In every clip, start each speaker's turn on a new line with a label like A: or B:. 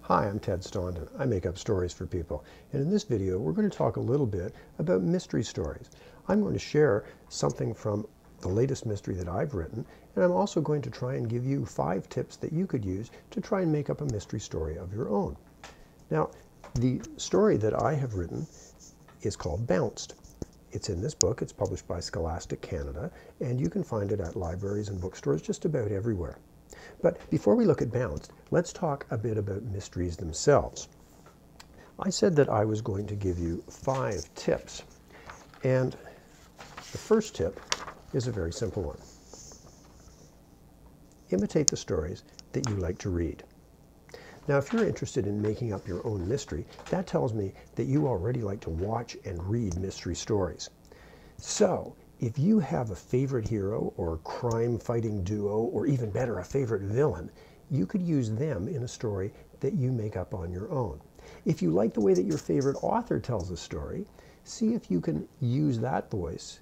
A: Hi, I'm Ted Staunton. I make up stories for people. And in this video, we're going to talk a little bit about mystery stories. I'm going to share something from the latest mystery that I've written, and I'm also going to try and give you 5 tips that you could use to try and make up a mystery story of your own. Now, the story that I have written is called Bounced. It's in this book. It's published by Scholastic Canada, and you can find it at libraries and bookstores just about everywhere. But before we look at Bounced, let's talk a bit about mysteries themselves. I said that I was going to give you 5 tips, and the first tip is a very simple one. Imitate the stories that you like to read. Now, if you're interested in making up your own mystery, that tells me that you already like to watch and read mystery stories. So, if you have a favorite hero or crime-fighting duo, or even better, a favorite villain, you could use them in a story that you make up on your own. If you like the way that your favorite author tells a story, see if you can use that voice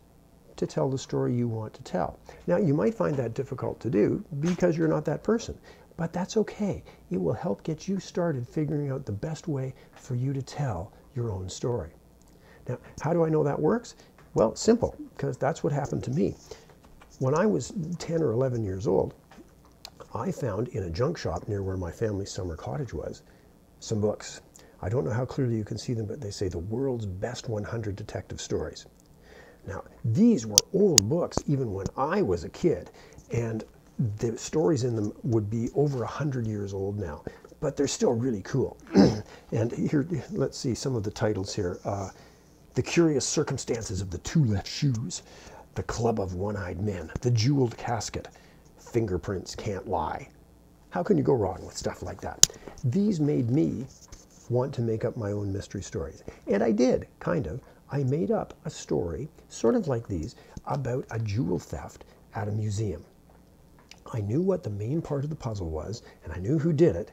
A: to tell the story you want to tell. Now, you might find that difficult to do because you're not that person, but that's okay. It will help get you started figuring out the best way for you to tell your own story. Now, how do I know that works? Well, simple, because that's what happened to me. When I was 10 or 11 years old, I found in a junk shop near where my family's summer cottage was some books. I don't know how clearly you can see them, but they say the world's best 100 detective stories. Now, these were old books even when I was a kid, and the stories in them would be over 100 years old now, but they're still really cool. And here, let's see some of the titles here. The Curious Circumstances of the Two Left Shoes, The Club of One-Eyed Men, The Jeweled Casket, Fingerprints Can't Lie. How can you go wrong with stuff like that? These made me want to make up my own mystery stories. And I did, kind of. I made up a story, sort of like these, about a jewel theft at a museum. I knew what the main part of the puzzle was, and I knew who did it,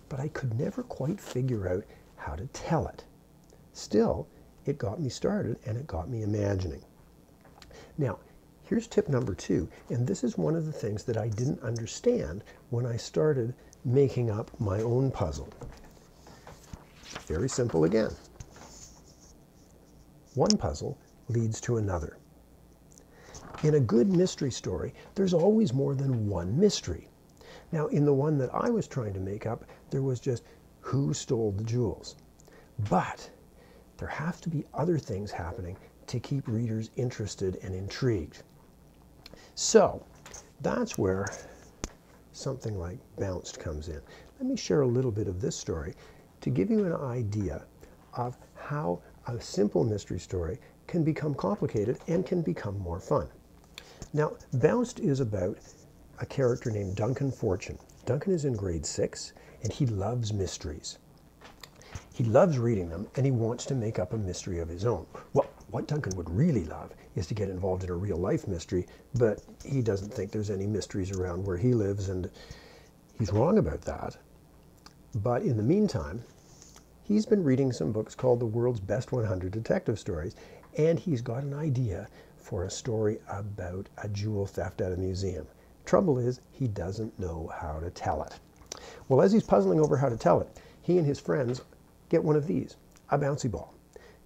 A: but I could never quite figure out how to tell it. Still, it got me started, and it got me imagining. Now, here's tip number 2, and this is one of the things that I didn't understand when I started making up my own puzzle. Very simple again. One puzzle leads to another. In a good mystery story, there's always more than one mystery. Now, in the one that I was trying to make up, there was just who stole the jewels. But there have to be other things happening to keep readers interested and intrigued. So that's where something like Bounced comes in. Let me share a little bit of this story to give you an idea of how a simple mystery story can become complicated and can become more fun. Now, Bounced is about a character named Duncan Fortune. Duncan is in grade 6, and he loves mysteries. He loves reading them, and he wants to make up a mystery of his own. Well, what Duncan would really love is to get involved in a real-life mystery, but he doesn't think there's any mysteries around where he lives, and he's wrong about that. But in the meantime, he's been reading some books called The World's Best 100 Detective Stories, and he's got an idea for a story about a jewel theft at a museum. Trouble is, he doesn't know how to tell it. Well, as he's puzzling over how to tell it, he and his friends get one of these, a bouncy ball.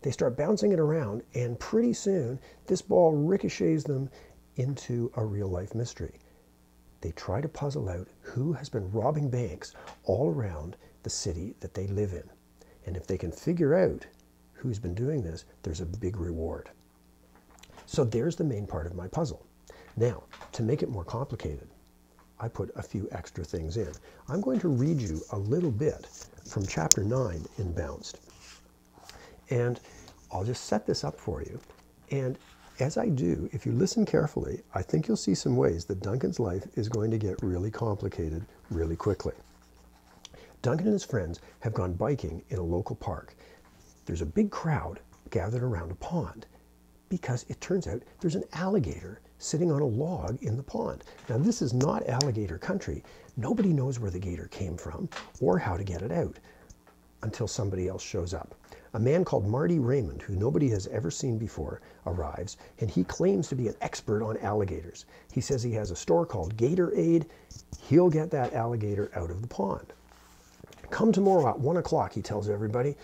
A: They start bouncing it around, and pretty soon, this ball ricochets them into a real-life mystery. They try to puzzle out who has been robbing banks all around the city that they live in. And if they can figure out who's been doing this, there's a big reward. So there's the main part of my puzzle. Now, to make it more complicated, I put a few extra things in. I'm going to read you a little bit from chapter 9 in Bounced. And I'll just set this up for you. And as I do, if you listen carefully, I think you'll see some ways that Duncan's life is going to get really complicated really quickly. Duncan and his friends have gone biking in a local park. There's a big crowd gathered around a pond because it turns out there's an alligator sitting on a log in the pond. Now, this is not alligator country. Nobody knows where the gator came from or how to get it out. until somebody else shows up. A man called Marty Raymond, who nobody has ever seen before, arrives, and he claims to be an expert on alligators. He says he has a store called Gatorade. He'll get that alligator out of the pond. Come tomorrow at 1 o'clock, he tells everybody.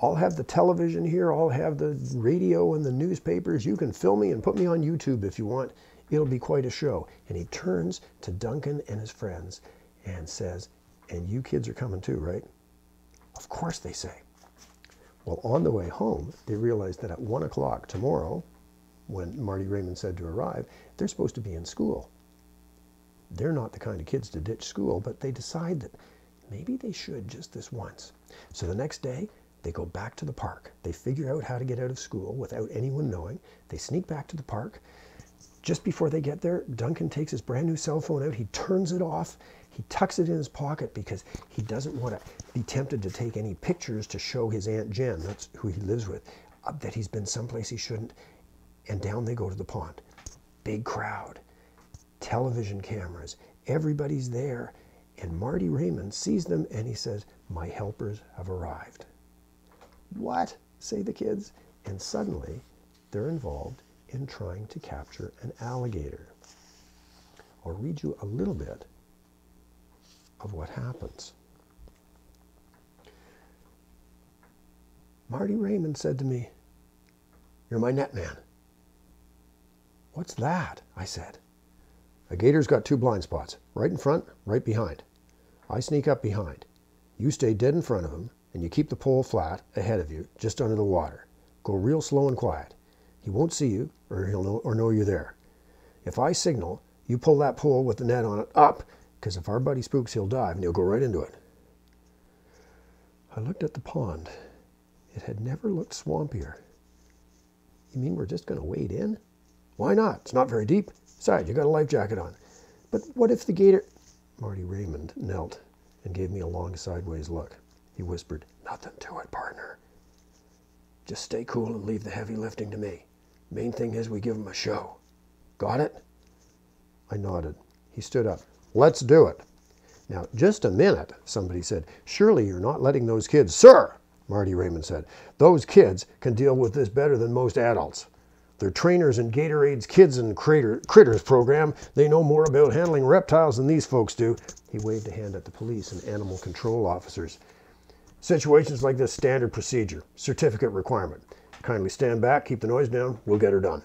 A: I'll have the television here, I'll have the radio and the newspapers. You can film me and put me on YouTube if you want. It'll be quite a show. And he turns to Duncan and his friends and says, and you kids are coming too, right? Of course, they say. Well, on the way home, they realized that at 1 o'clock tomorrow, when Marty Raymond said to arrive, they're supposed to be in school. They're not the kind of kids to ditch school, but they decide that maybe they should just this once. So the next day, they go back to the park. They figure out how to get out of school without anyone knowing. They sneak back to the park. Just before they get there, Duncan takes his brand new cell phone out. He turns it off. He tucks it in his pocket because he doesn't want to be tempted to take any pictures to show his Aunt Jen, that's who he lives with, that he's been someplace he shouldn't. And down they go to the pond. Big crowd, television cameras, everybody's there. And Marty Raymond sees them and he says, "My helpers have arrived." What? Say the kids. And suddenly they're involved in trying to capture an alligator. I'll read you a little bit of what happens. Marty Raymond said to me, "You're my net man." "What's that?" I said. "A gator's got 2 blind spots, right in front, right behind. I sneak up behind. You stay dead in front of him, and you keep the pole flat ahead of you, just under the water. Go real slow and quiet. He won't see you, or he'll know you're there. If I signal, you pull that pole with the net on it up, because if our buddy spooks, he'll dive, and he'll go right into it." I looked at the pond. It had never looked swampier. "You mean we're just going to wade in?" "Why not? It's not very deep. Besides, you got a life jacket on." "But what if the gator—" Marty Raymond knelt and gave me a long sideways look. He whispered, "Nothing to it, partner. Just stay cool and leave the heavy lifting to me. Main thing is we give him a show. Got it?" I nodded. He stood up. "Let's do it." "Now, just a minute," somebody said. "Surely you're not letting those kids—" "Sir," Marty Raymond said, "those kids can deal with this better than most adults. They're trainers in Gatorade's Kids and Critters program. They know more about handling reptiles than these folks do." He waved a hand at the police and animal control officers. "Situations like this, standard procedure, certificate requirement. Kindly stand back, keep the noise down, we'll get her done."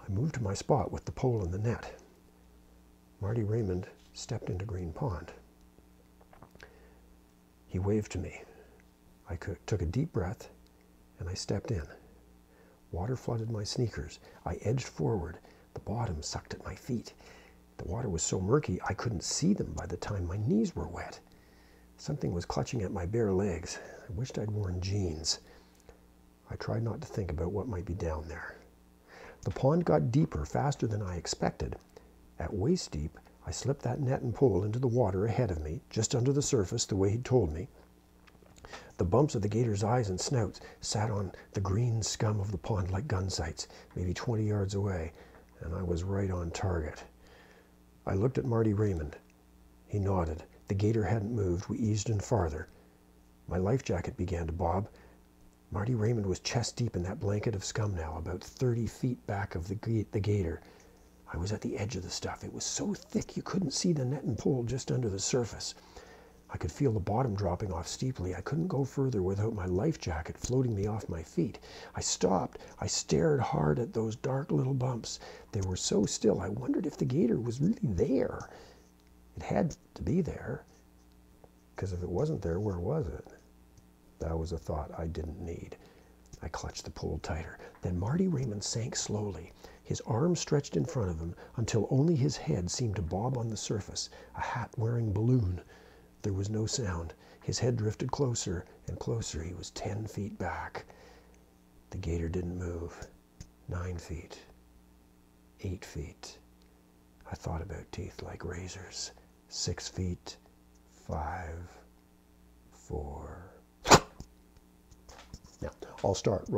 A: I moved to my spot with the pole and the net. Marty Raymond stepped into Green Pond. He waved to me. I took a deep breath and I stepped in. Water flooded my sneakers. I edged forward. The bottom sucked at my feet. The water was so murky I couldn't see them by the time my knees were wet. Something was clutching at my bare legs. I wished I'd worn jeans. I tried not to think about what might be down there. The pond got deeper faster than I expected. At waist deep, I slipped that net and pole into the water ahead of me, just under the surface the way he'd told me. The bumps of the gator's eyes and snouts sat on the green scum of the pond like gun sights, maybe 20 yards away, and I was right on target. I looked at Marty Raymond. He nodded. The gator hadn't moved. We eased in farther. My life jacket began to bob. Marty Raymond was chest deep in that blanket of scum now, about 30 feet back of the gator. I was at the edge of the stuff. It was so thick you couldn't see the net and pole just under the surface. I could feel the bottom dropping off steeply. I couldn't go further without my life jacket floating me off my feet. I stopped. I stared hard at those dark little bumps. They were so still. I wondered if the gator was really there. It had to be there, because if it wasn't there, where was it? That was a thought I didn't need. I clutched the pole tighter. Then Marty Raymond sank slowly. His arms stretched in front of him until only his head seemed to bob on the surface, a hat-wearing balloon. There was no sound. His head drifted closer and closer. He was 10 feet back. The gator didn't move. 9 feet. 8 feet. I thought about teeth like razors. 6 feet. 5. 4. Now, I'll stop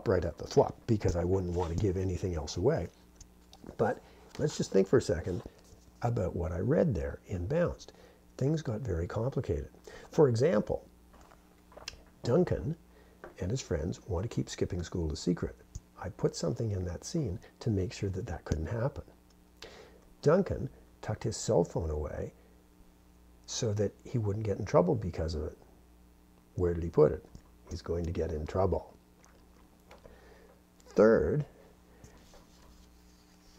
A: right at the thwop because I wouldn't want to give anything else away. But let's just think for a second about what I read there in Bounced. things got very complicated. For example, Duncan and his friends want to keep skipping school a secret. I put something in that scene to make sure that that couldn't happen. Duncan tucked his cell phone away so that he wouldn't get in trouble because of it. Where did he put it? He's going to get in trouble. Third,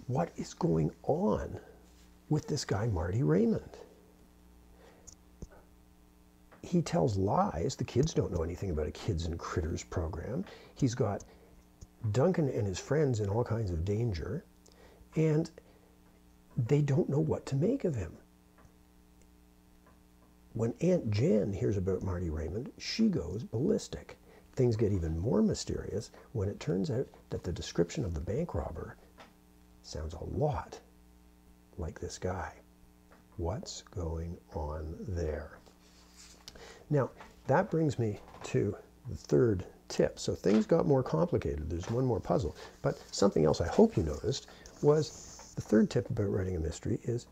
A: what is going on with this guy, Marty Raymond? He tells lies. The kids don't know anything about a Kids and Critters program. He's got Duncan and his friends in all kinds of danger, and they don't know what to make of him. When Aunt Jen hears about Marty Raymond, she goes ballistic. Things get even more mysterious when it turns out that the description of the bank robber sounds a lot like this guy. What's going on there? Now, that brings me to the third tip. So things got more complicated. There's one more puzzle. But something else I hope you noticed was the third tip about writing a mystery is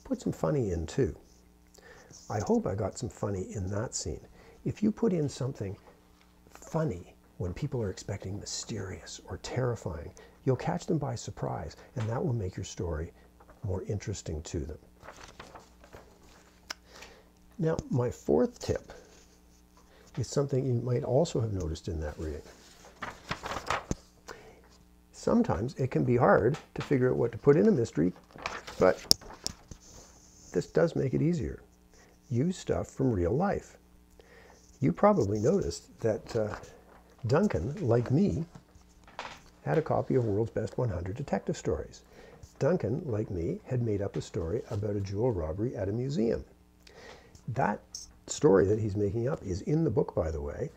A: put some funny in too. I hope I got some funny in that scene. If you put in something funny when people are expecting mysterious or terrifying, you'll catch them by surprise, and that will make your story more interesting to them. Now, my fourth tip is something you might also have noticed in that reading. Sometimes it can be hard to figure out what to put in a mystery, but this does make it easier. Use stuff from real life. You probably noticed that Duncan, like me, had a copy of World's Best 100 Detective Stories. Duncan, like me, had made up a story about a jewel robbery at a museum. That story that he's making up is in the book, by the way,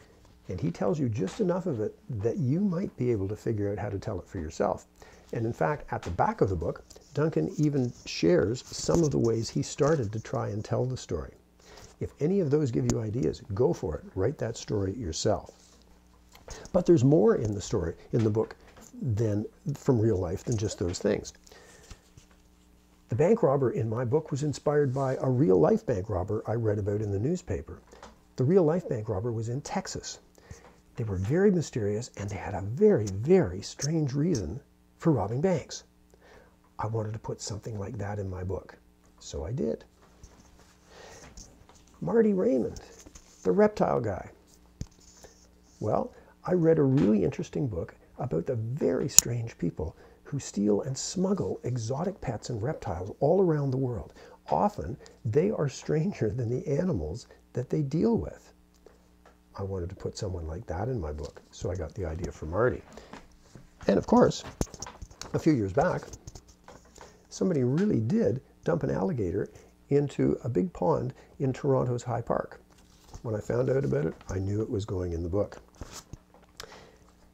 A: and he tells you just enough of it that you might be able to figure out how to tell it for yourself. And in fact, at the back of the book, Duncan even shares some of the ways he started to try and tell the story. If any of those give you ideas, go for it. Write that story yourself. But there's more in the story, in the book, than from real life than just those things. The bank robber in my book was inspired by a real-life bank robber I read about in the newspaper. The real-life bank robber was in Texas. They were very mysterious, and they had a very, very strange reason for robbing banks. I wanted to put something like that in my book, so I did. Marty Raymond, the reptile guy. Well, I read a really interesting book about the very strange people who steal and smuggle exotic pets and reptiles all around the world. Often, they are stranger than the animals that they deal with. I wanted to put someone like that in my book, so I got the idea for Marty. And of course, a few years back, somebody really did dump an alligator into a big pond in Toronto's High Park. When I found out about it, I knew it was going in the book.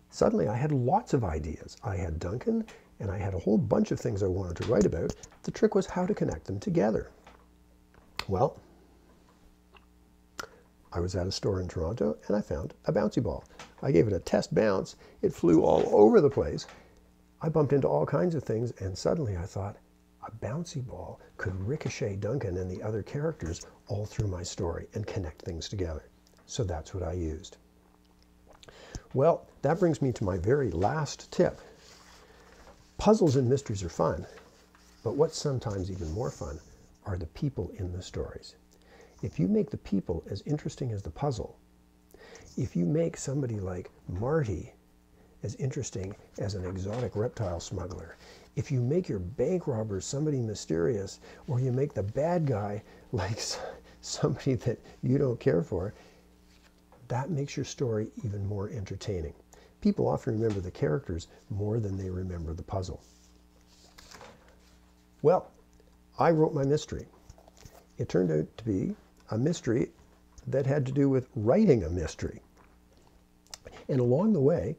A: Suddenly, I had lots of ideas. I had Duncan, and I had a whole bunch of things I wanted to write about. The trick was how to connect them together. Well, I was at a store in Toronto, and I found a bouncy ball. I gave it a test bounce. It flew all over the place. I bumped into all kinds of things, and suddenly I thought, a bouncy ball could ricochet Duncan and the other characters all through my story and connect things together. So that's what I used. Well, that brings me to my very last tip. Puzzles and mysteries are fun, but what's sometimes even more fun are the people in the stories. If you make the people as interesting as the puzzle, if you make somebody like Marty as interesting as an exotic reptile smuggler, if you make your bank robber somebody mysterious, or you make the bad guy like somebody that you don't care for, that makes your story even more entertaining. People often remember the characters more than they remember the puzzle. Well, I wrote my mystery. It turned out to be a mystery that had to do with writing a mystery. And along the way,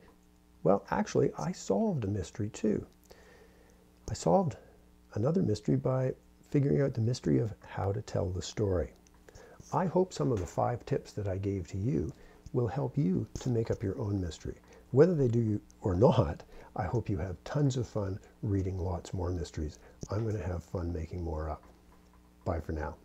A: well, actually, I solved a mystery too. I solved another mystery by figuring out the mystery of how to tell the story. I hope some of the 5 tips that I gave to you will help you to make up your own mystery. Whether they do or not, I hope you have tons of fun reading lots more mysteries. I'm going to have fun making more up. Bye for now.